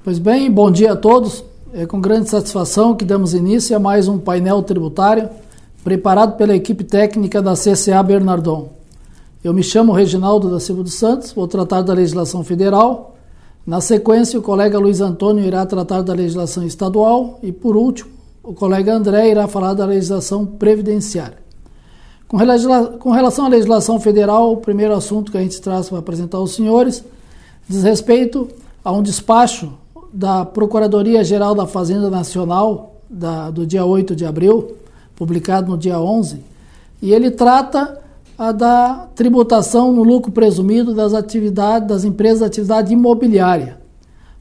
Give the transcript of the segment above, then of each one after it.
Pois bem, bom dia a todos. É com grande satisfação que damos início a mais um painel tributário preparado pela equipe técnica da CCA Bernardon. Eu me chamo Reginaldo da Silva dos Santos, vou tratar da legislação federal. Na sequência, o colega Luiz Antônio irá tratar da legislação estadual e, por último, o colega André irá falar da legislação previdenciária. Com relação à legislação federal, o primeiro assunto que a gente traz para apresentar aos senhores diz respeito a um despacho da Procuradoria-Geral da Fazenda Nacional do dia 8 de abril, publicado no dia 11, e ele trata da tributação no lucro presumido das empresas da atividade imobiliária.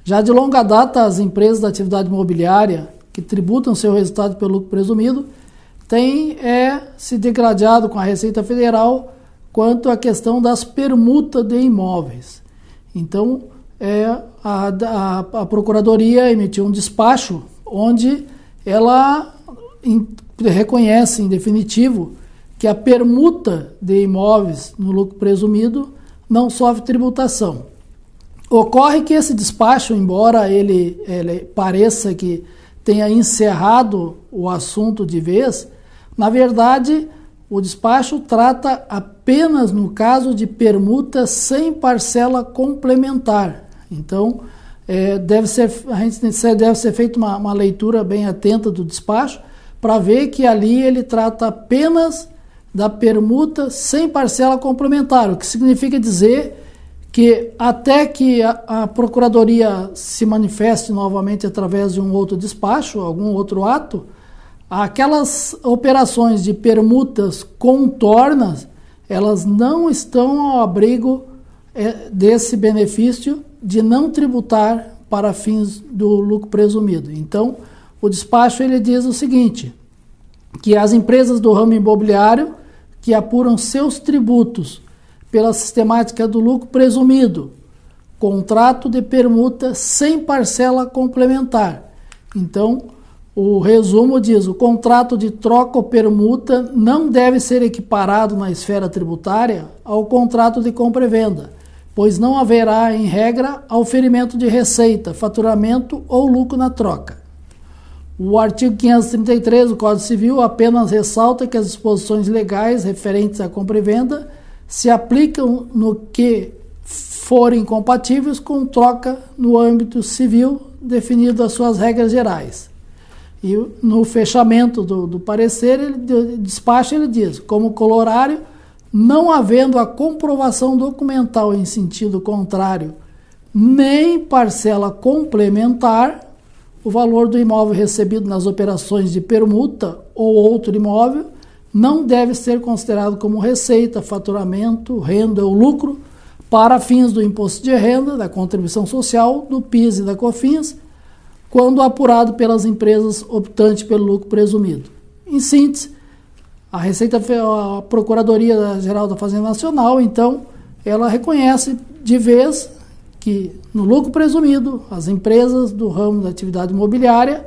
Já de longa data, as empresas da atividade imobiliária que tributam seu resultado pelo lucro presumido têm se degradado com a Receita Federal quanto à questão das permutas de imóveis. Então, a Procuradoria emitiu um despacho onde ela reconhece em definitivo que a permuta de imóveis no lucro presumido não sofre tributação. Ocorre que esse despacho, embora ele pareça que tenha encerrado o assunto de vez, na verdade, o despacho trata apenas no caso de permuta sem parcela complementar. Então, a gente deve ser feita uma leitura bem atenta do despacho para ver que ali ele trata apenas da permuta sem parcela complementar, o que significa dizer que até que a Procuradoria se manifeste novamente através de um outro despacho, algum outro ato, aquelas operações de permutas contornas, elas não estão ao abrigo desse benefício de não tributar para fins do lucro presumido. Então, o despacho ele diz o seguinte, que as empresas do ramo imobiliário que apuram seus tributos pela sistemática do lucro presumido, contrato de permuta sem parcela complementar. Então, o resumo diz, o contrato de troca ou permuta não deve ser equiparado na esfera tributária ao contrato de compra e venda, pois não haverá, em regra, auferimento de receita, faturamento ou lucro na troca. O artigo 533 do Código Civil apenas ressalta que as disposições legais referentes à compra e venda se aplicam no que forem compatíveis com troca no âmbito civil, definido as suas regras gerais. E no fechamento do parecer, despacho, ele diz, como colorário, não havendo a comprovação documental em sentido contrário, nem parcela complementar, o valor do imóvel recebido nas operações de permuta ou outro imóvel não deve ser considerado como receita, faturamento, renda ou lucro para fins do imposto de renda, da contribuição social, do PIS e da COFINS, quando apurado pelas empresas optantes pelo lucro presumido. Em síntese, a Procuradoria-Geral da Fazenda Nacional, então, ela reconhece de vez que no lucro presumido, as empresas do ramo da atividade imobiliária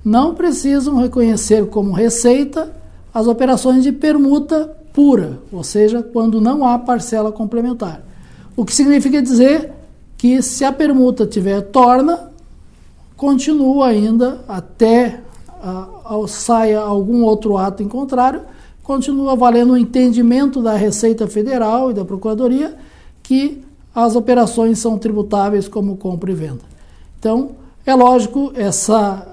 não precisam reconhecer como receita as operações de permuta pura, ou seja, quando não há parcela complementar. O que significa dizer que se a permuta tiver torna, continua ainda até saia algum outro ato em contrário, continua valendo o entendimento da Receita Federal e da Procuradoria que as operações são tributáveis como compra e venda. Então, é lógico, essa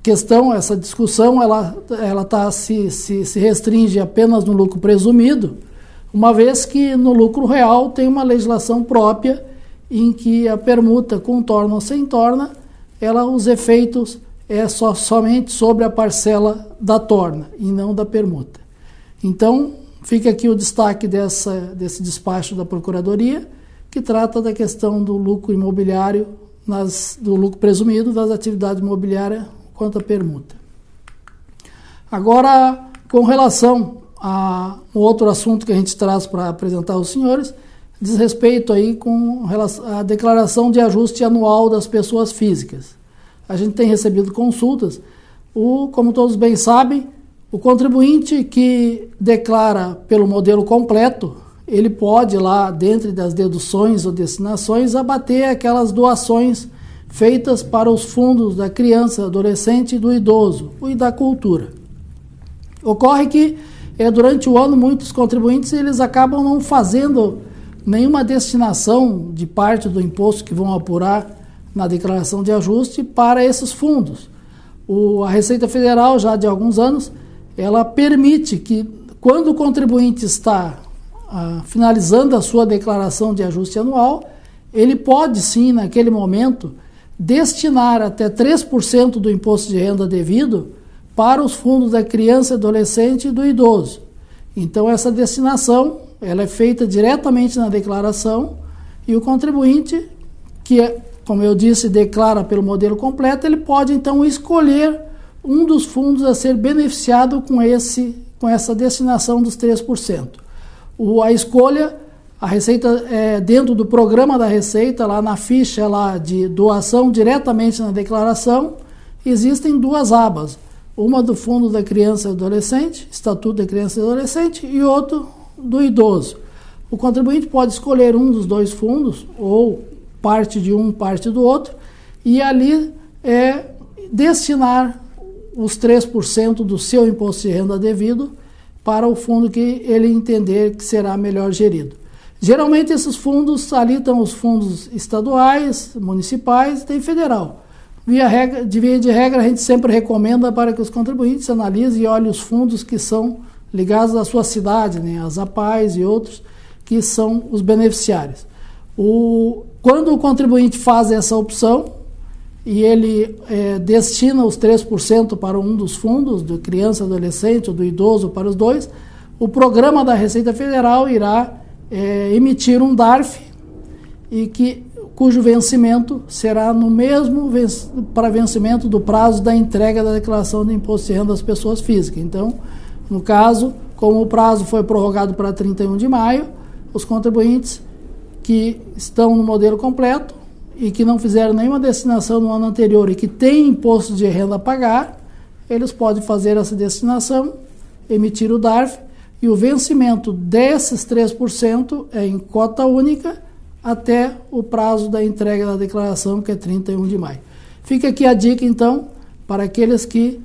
questão, essa discussão, ela se restringe apenas no lucro presumido, uma vez que no lucro real tem uma legislação própria em que a permuta com torna ou sem torna, os efeitos somente sobre a parcela da torna e não da permuta. Então, fica aqui o destaque desse despacho da Procuradoria, que trata da questão do lucro imobiliário, do lucro presumido das atividades imobiliárias quanto à permuta. Agora, com relação a um outro assunto que a gente traz para apresentar aos senhores, diz respeito aí com a declaração de ajuste anual das pessoas físicas. A gente tem recebido consultas, como todos bem sabem, o contribuinte que declara pelo modelo completo, ele pode lá, dentro das deduções ou destinações, abater aquelas doações feitas para os fundos da criança, adolescente e do idoso e da cultura. Ocorre que durante o ano muitos contribuintes eles acabam não fazendo nenhuma destinação de parte do imposto que vão apurar na declaração de ajuste para esses fundos. A Receita Federal, já de alguns anos, ela permite que, quando o contribuinte está finalizando a sua declaração de ajuste anual, ele pode sim, naquele momento, destinar até 3% do imposto de renda devido para os fundos da criança, adolescente e do idoso. Então, essa destinação ela é feita diretamente na declaração e o contribuinte, que, como eu disse, declara pelo modelo completo, ele pode, então, escolher um dos fundos a ser beneficiado com essa destinação dos 3%. A escolha, a Receita, dentro do programa da Receita, lá na ficha lá de doação diretamente na declaração, existem duas abas. Uma do Fundo da Criança e Adolescente, Estatuto da Criança e Adolescente, e outro do idoso. O contribuinte pode escolher um dos dois fundos, ou parte de um, parte do outro, e ali destinar os 3% do seu imposto de renda devido para o fundo que ele entender que será melhor gerido. Geralmente esses fundos, ali estão os fundos estaduais, municipais e tem federal. De via de regra, a gente sempre recomenda para que os contribuintes analisem e olhem os fundos que são ligados à sua cidade, né, as APAES e outros, que são os beneficiários. Quando o contribuinte faz essa opção e ele destina os 3% para um dos fundos, do criança, adolescente ou do idoso, para os dois, o programa da Receita Federal irá emitir um DARF cujo vencimento será no mesmo para vencimento do prazo da entrega da declaração de imposto de renda das pessoas físicas. Então, no caso, como o prazo foi prorrogado para 31 de maio, os contribuintes que estão no modelo completo e que não fizeram nenhuma destinação no ano anterior e que têm imposto de renda a pagar, eles podem fazer essa destinação, emitir o DARF, e o vencimento desses 3% é em cota única até o prazo da entrega da declaração, que é 31 de maio. Fica aqui a dica, então, para aqueles que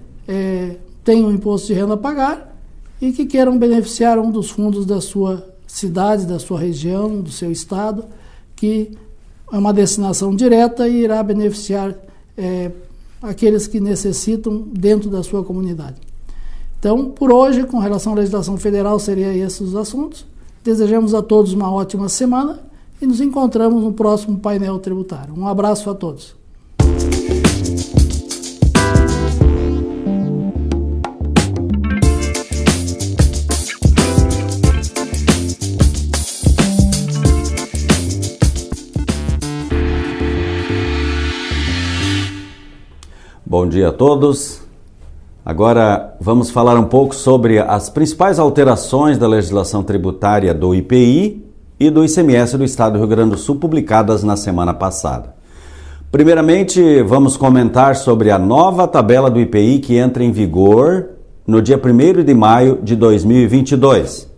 têm um imposto de renda a pagar e que queiram beneficiar um dos fundos da sua cidade, da sua região, do seu estado, que é uma destinação direta e irá beneficiar aqueles que necessitam dentro da sua comunidade. Então, por hoje, com relação à legislação federal, seriam esses os assuntos. Desejamos a todos uma ótima semana e nos encontramos no próximo painel tributário. Um abraço a todos. Bom dia a todos. Agora vamos falar um pouco sobre as principais alterações da legislação tributária do IPI e do ICMS do Estado do Rio Grande do Sul, publicadas na semana passada. Primeiramente, vamos comentar sobre a nova tabela do IPI que entra em vigor no dia 1º de maio de 2022.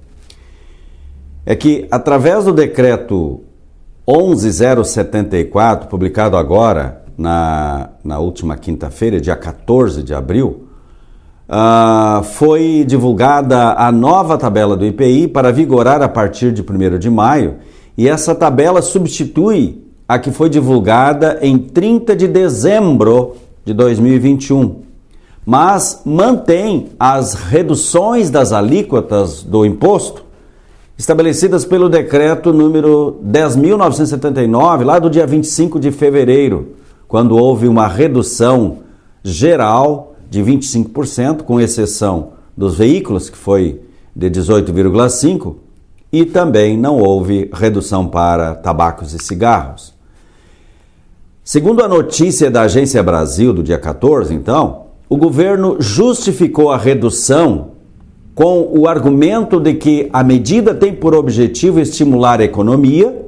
É que, através do decreto 11.074, publicado agora na última quinta-feira, dia 14 de abril, foi divulgada a nova tabela do IPI para vigorar a partir de 1º de maio, e essa tabela substitui a que foi divulgada em 30 de dezembro de 2021, mas mantém as reduções das alíquotas do imposto estabelecidas pelo decreto número 10.979, lá do dia 25 de fevereiro, quando houve uma redução geral de 25%, com exceção dos veículos, que foi de 18,5%, e também não houve redução para tabacos e cigarros. Segundo a notícia da Agência Brasil, do dia 14, então, o governo justificou a redução com o argumento de que a medida tem por objetivo estimular a economia,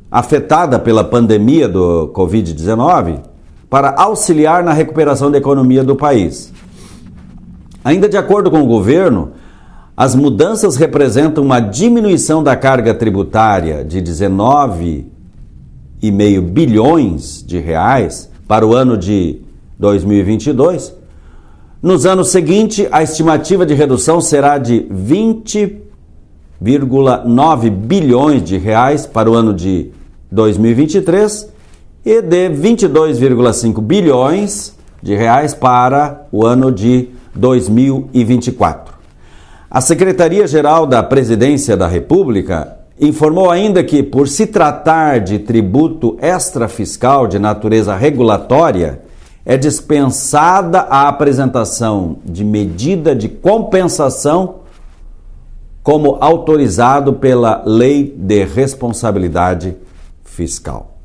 afetada pela pandemia do Covid-19, para auxiliar na recuperação da economia do país. Ainda de acordo com o governo, as mudanças representam uma diminuição da carga tributária de 19,5 bilhões de reais para o ano de 2022. Nos anos seguintes, a estimativa de redução será de 20,9 bilhões de reais para o ano de 2023 e de 22,5 bilhões de reais para o ano de 2024. A Secretaria-Geral da Presidência da República informou ainda que, por se tratar de tributo extrafiscal de natureza regulatória, é dispensada a apresentação de medida de compensação como autorizado pela Lei de Responsabilidade Fiscal.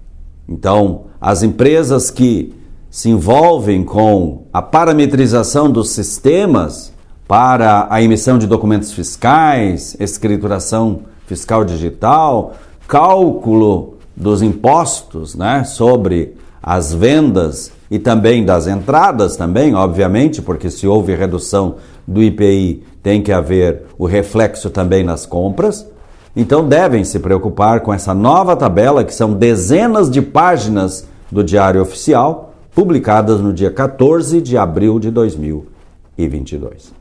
Então, as empresas que se envolvem com a parametrização dos sistemas para a emissão de documentos fiscais, escrituração fiscal digital, cálculo dos impostos, né, sobre as vendas e também das entradas também, obviamente, porque se houve redução do IPI, tem que haver o reflexo também nas compras. Então devem se preocupar com essa nova tabela, que são dezenas de páginas do Diário Oficial, publicadas no dia 14 de abril de 2022.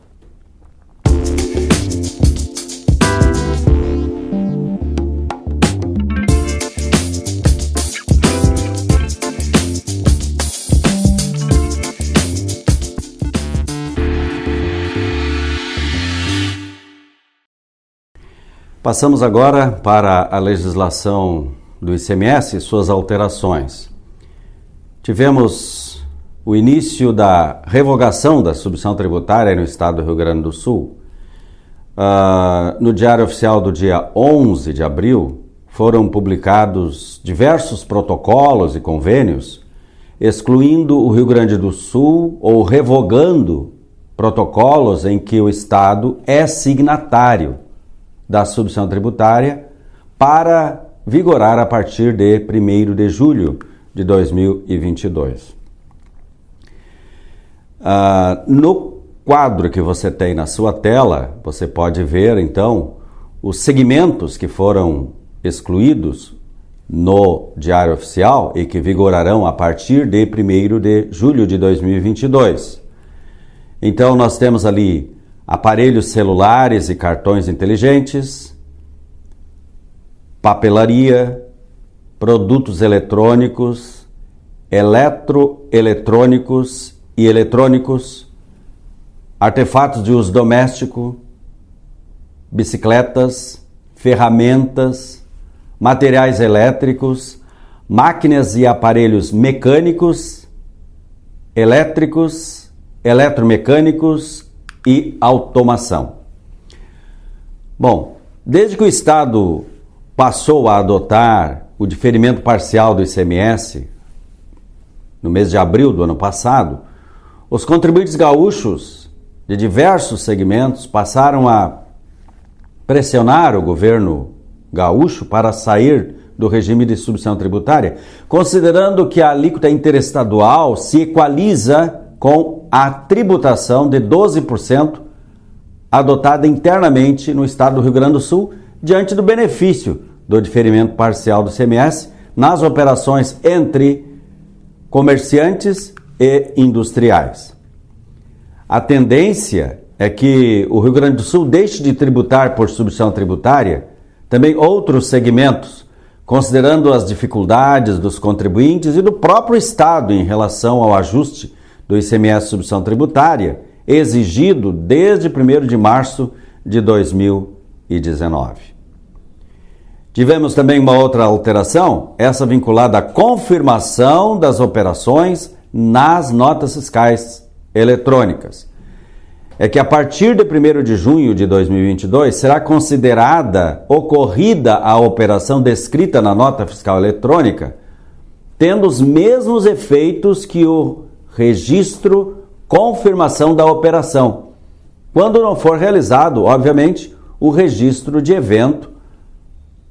Passamos agora para a legislação do ICMS e suas alterações. Tivemos o início da revogação da substituição tributária no estado do Rio Grande do Sul. No Diário Oficial do dia 11 de abril, foram publicados diversos protocolos e convênios, excluindo o Rio Grande do Sul ou revogando protocolos em que o estado é signatário da substituição tributária para vigorar a partir de 1º de julho de 2022. No quadro que você tem na sua tela, você pode ver, então, os segmentos que foram excluídos no Diário Oficial e que vigorarão a partir de 1º de julho de 2022. Então, nós temos ali aparelhos celulares e cartões inteligentes, papelaria, produtos eletrônicos, eletroeletrônicos e eletrônicos, artefatos de uso doméstico, bicicletas, ferramentas, materiais elétricos, máquinas e aparelhos mecânicos, elétricos, eletromecânicos e automação. Bom, desde que o Estado passou a adotar o diferimento parcial do ICMS, no mês de abril do ano passado, os contribuintes gaúchos de diversos segmentos passaram a pressionar o governo gaúcho para sair do regime de substituição tributária, considerando que a alíquota interestadual se equaliza com a tributação de 12% adotada internamente no estado do Rio Grande do Sul, diante do benefício do diferimento parcial do ICMS nas operações entre comerciantes e industriais. A tendência é que o Rio Grande do Sul deixe de tributar por substituição tributária também outros segmentos, considerando as dificuldades dos contribuintes e do próprio Estado em relação ao ajuste do ICMS substituição tributária, exigido desde 1º de março de 2019. Tivemos também uma outra alteração, essa vinculada à confirmação das operações nas notas fiscais eletrônicas. É que a partir de 1º de junho de 2022 será considerada ocorrida a operação descrita na nota fiscal eletrônica, tendo os mesmos efeitos que o registro confirmação da operação, quando não for realizado, obviamente, o registro de evento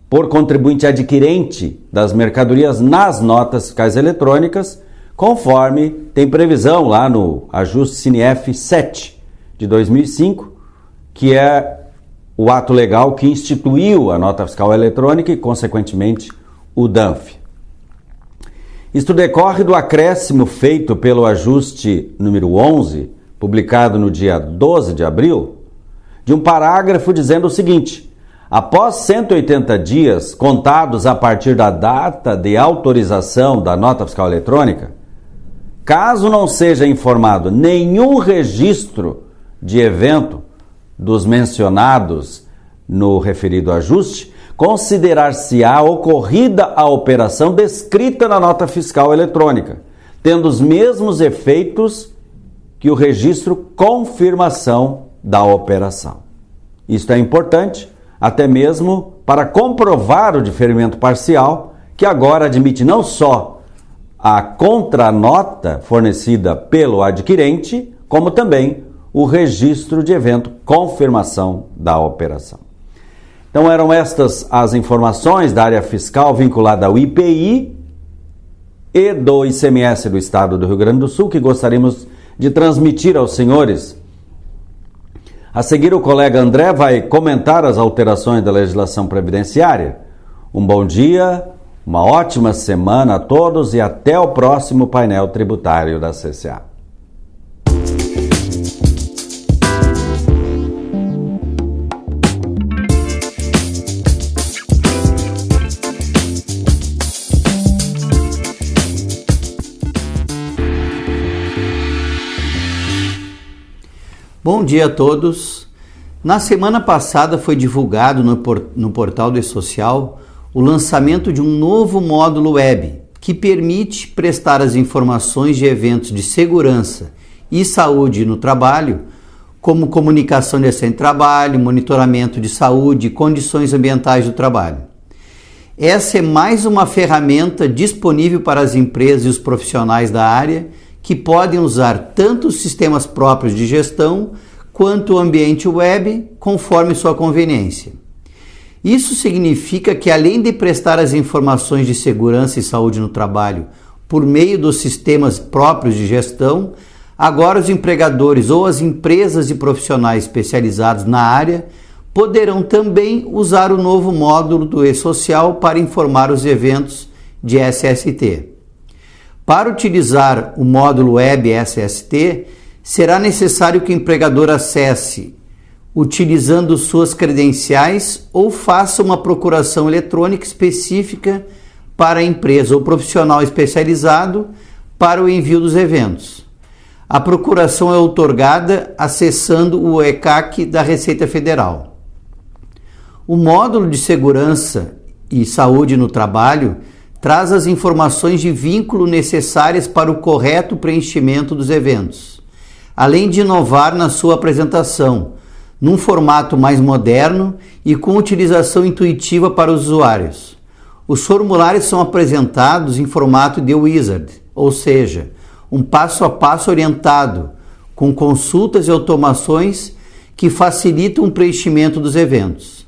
por contribuinte adquirente das mercadorias nas notas fiscais eletrônicas, conforme tem previsão lá no ajuste CINEF 7 de 2005, que é o ato legal que instituiu a nota fiscal eletrônica e, consequentemente, o DANF. Isto decorre do acréscimo feito pelo ajuste número 11, publicado no dia 12 de abril, de um parágrafo dizendo o seguinte: após 180 dias contados a partir da data de autorização da nota fiscal eletrônica, caso não seja informado nenhum registro de evento dos mencionados no referido ajuste, considerar-se-á ocorrida a operação descrita na nota fiscal eletrônica, tendo os mesmos efeitos que o registro confirmação da operação. Isto é importante, até mesmo para comprovar o diferimento parcial, que agora admite não só a contranota fornecida pelo adquirente, como também o registro de evento confirmação da operação. Então eram estas as informações da área fiscal vinculada ao IPI e do ICMS do Estado do Rio Grande do Sul, que gostaríamos de transmitir aos senhores. A seguir, o colega André vai comentar as alterações da legislação previdenciária. Um bom dia, uma ótima semana a todos e até o próximo painel tributário da CCA. Bom dia a todos. Na semana passada foi divulgado no portal do E-Social o lançamento de um novo módulo web que permite prestar as informações de eventos de segurança e saúde no trabalho, como comunicação de acidente de trabalho, monitoramento de saúde e condições ambientais do trabalho. Essa é mais uma ferramenta disponível para as empresas e os profissionais da área que podem usar tanto os sistemas próprios de gestão quanto o ambiente web, conforme sua conveniência. Isso significa que, além de prestar as informações de segurança e saúde no trabalho por meio dos sistemas próprios de gestão, agora os empregadores ou as empresas e profissionais especializados na área poderão também usar o novo módulo do E-Social para informar os eventos de SST. Para utilizar o módulo web SST, será necessário que o empregador acesse utilizando suas credenciais ou faça uma procuração eletrônica específica para a empresa ou profissional especializado para o envio dos eventos. A procuração é outorgada acessando o ECAC da Receita Federal. O módulo de segurança e saúde no trabalho traz as informações de vínculo necessárias para o correto preenchimento dos eventos, além de inovar na sua apresentação, num formato mais moderno e com utilização intuitiva para os usuários. Os formulários são apresentados em formato de wizard, ou seja, um passo a passo orientado, com consultas e automações que facilitam o preenchimento dos eventos.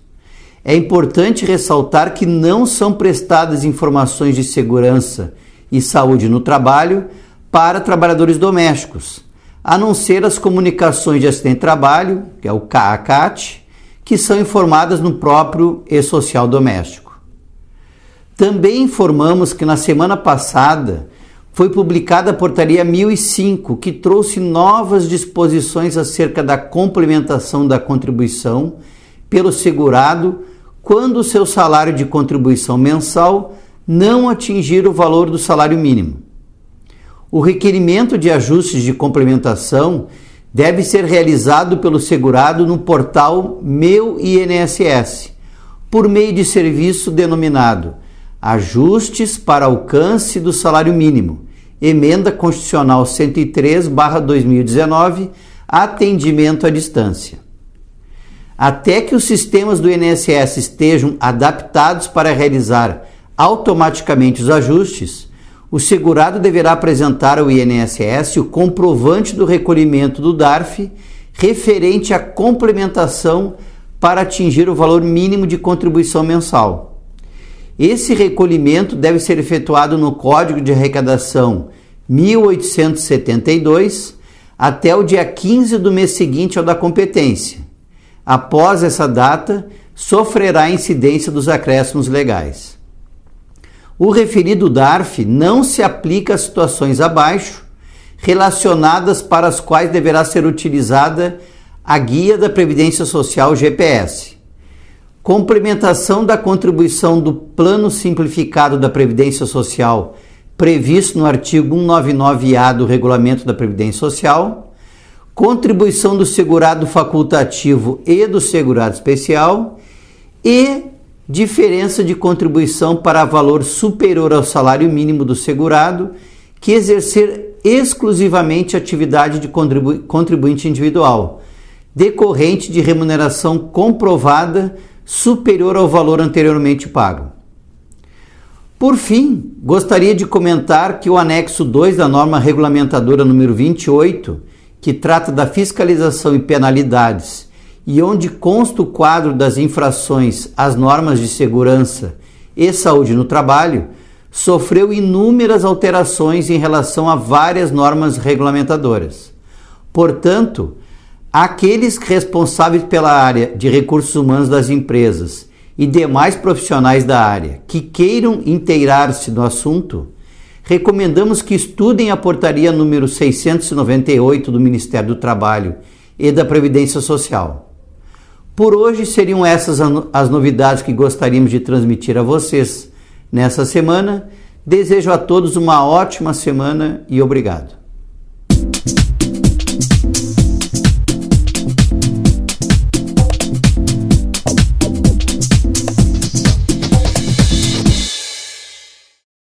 É importante ressaltar que não são prestadas informações de segurança e saúde no trabalho para trabalhadores domésticos, a não ser as comunicações de acidente de trabalho, que é o CAACAT, que são informadas no próprio E-Social doméstico. Também informamos que na semana passada foi publicada a Portaria 1005, que trouxe novas disposições acerca da complementação da contribuição pelo segurado quando o seu salário de contribuição mensal não atingir o valor do salário mínimo. O requerimento de ajustes de complementação deve ser realizado pelo segurado no portal Meu INSS, por meio de serviço denominado Ajustes para Alcance do Salário Mínimo, Emenda Constitucional 103/2019, Atendimento à Distância. Até que os sistemas do INSS estejam adaptados para realizar automaticamente os ajustes, o segurado deverá apresentar ao INSS o comprovante do recolhimento do DARF referente à complementação para atingir o valor mínimo de contribuição mensal. Esse recolhimento deve ser efetuado no Código de Arrecadação 1872 até o dia 15 do mês seguinte ao da competência. Após essa data, sofrerá a incidência dos acréscimos legais. o referido DARF não se aplica a situações abaixo, relacionadas para as quais deverá ser utilizada a Guia da Previdência Social GPS. Complementação da contribuição do Plano Simplificado da Previdência Social, previsto no artigo 199-A do Regulamento da Previdência Social, contribuição do segurado facultativo e do segurado especial e diferença de contribuição para valor superior ao salário mínimo do segurado que exercer exclusivamente atividade de contribuinte individual, decorrente de remuneração comprovada superior ao valor anteriormente pago. Por fim, gostaria de comentar que o anexo 2 da norma regulamentadora número 28, que trata da fiscalização e penalidades, e onde consta o quadro das infrações às normas de segurança e saúde no trabalho, sofreu inúmeras alterações em relação a várias normas regulamentadoras. Portanto, aqueles responsáveis pela área de recursos humanos das empresas e demais profissionais da área que queiram inteirar-se no assunto, recomendamos que estudem a portaria número 698 do Ministério do Trabalho e da Previdência Social. Por hoje seriam essas as novidades que gostaríamos de transmitir a vocês nessa semana. Desejo a todos uma ótima semana e obrigado.